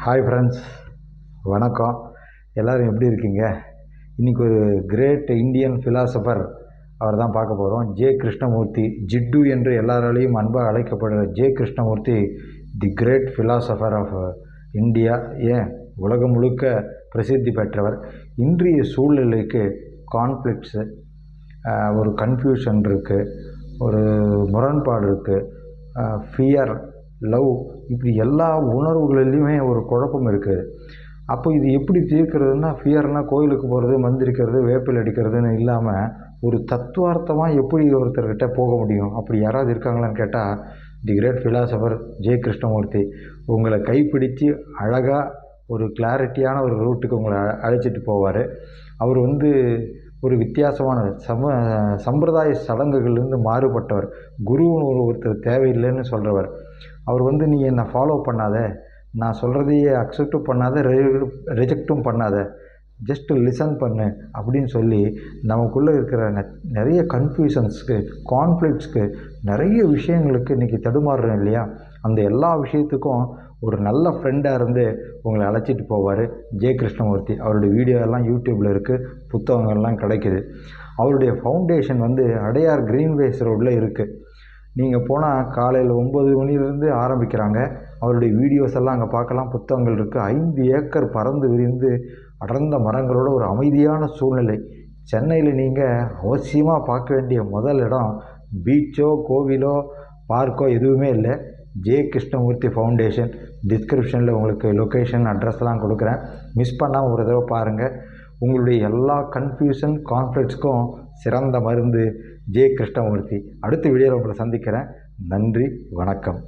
Hi friends, வணக்கம். எல்லோரும் எப்படி இருக்கீங்க? இன்றைக்கி ஒரு கிரேட் இந்தியன் ஃபிலாசபர் அவர் தான் பார்க்க போகிறோம். ஜே கிருஷ்ணமூர்த்தி, ஜிட்டு என்று எல்லாராலையும் அன்பாக அழைக்கப்படுற J Krishnamurti the great philosopher of India, ஏன் உலகம் முழுக்க பிரசித்தி பெற்றவர். இன்றைய சூழ்நிலைக்கு கான்ஃப்ளிக்ட்ஸு, ஒரு கன்ஃபியூஷன் இருக்குது, ஒரு முரண்பாடு இருக்குது, ஃபியர், லவ், இப்படி எல்லா உணர்வுகளிலையுமே ஒரு குழப்பம் இருக்குது. அப்போ இது எப்படி தீர்க்கிறதுனா, ஃபியர்னால் கோயிலுக்கு போகிறது, மந்திரிக்கிறது, வேப்பில் அடிக்கிறதுன்னு இல்லாமல் ஒரு தத்துவார்த்தமாக எப்படி ஒருத்தர்கிட்ட போக முடியும்? அப்படி யாராவது இருக்காங்களான்னு கேட்டால் தி கிரேட் ஃபிலாசபர் ஜே கிருஷ்ணமூர்த்தி உங்களை கைப்பிடித்து அழகாக ஒரு கிளாரிட்டியான ஒரு ரூட்டுக்கு உங்களை அழைச்சிட்டு போவார். அவர் ஒரு வித்தியாசமான சம்பிரதாய சடங்குகள்லேருந்து மாறுபட்டவர். குருன்னு ஒருத்தர் தேவையில்லைன்னு சொல்கிறவர். அவர் நீ என்னை ஃபாலோ பண்ணாத, நான் சொல்கிறதையே அக்செப்டும் பண்ணாத, ரிஜெக்டும் பண்ணாத, ஜஸ்ட் லிசன் பண்ணு அப்படின்னு சொல்லி நமக்குள்ளே இருக்கிற நிறைய கன்ஃபியூஷன்ஸ்க்கு, கான்ஃப்ளிக்ட்ஸ்க்கு, நிறைய விஷயங்களுக்கு இன்றைக்கி தடுமாறுறோம் இல்லையா? அந்த எல்லா விஷயத்துக்கும் ஒரு நல்ல ஃப்ரெண்டாக இருந்து உங்களை அழைச்சிட்டு போவார் ஜே கிருஷ்ணமூர்த்தி. அவருடைய வீடியோ எல்லாம் யூடியூப்பில் இருக்குது, புத்தகங்கள்லாம் கிடைக்குது. அவருடைய ஃபவுண்டேஷன் அடையார் கிரீன்வேஸ் ரோடில் இருக்குது. நீங்கள் போனால் காலையில் 9 மணிலேருந்து ஆரம்பிக்கிறாங்க. அவருடைய வீடியோஸ் எல்லாம் அங்கே பார்க்கலாம், புத்தகங்கள் இருக்குது. 5 ஏக்கர் பறந்து விரிந்து அடர்ந்த மரங்களோட ஒரு அமைதியான சூழ்நிலை. சென்னையில் நீங்கள் அவசியமாக பார்க்க வேண்டிய முதல் இடம் பீச்சோ, கோவிலோ, பார்க்கோ எதுவுமே இல்லை. J Krishnamurti foundation. டிஸ்கிரிப்ஷனில் உங்களுக்கு லொக்கேஷன், அட்ரஸ்லாம் கொடுக்குறேன். மிஸ் பண்ணாமல் ஒரு தடவை பாருங்கள். உங்களுடைய எல்லா கன்ஃபியூஷன், கான்ஃப்ளிக்ட்ஸ்க்கும் சிறந்த மருந்து ஜே கிருஷ்ணமூர்த்தி. அடுத்த வீடியோவில் உங்களை சந்திக்கிறேன். நன்றி, வணக்கம்.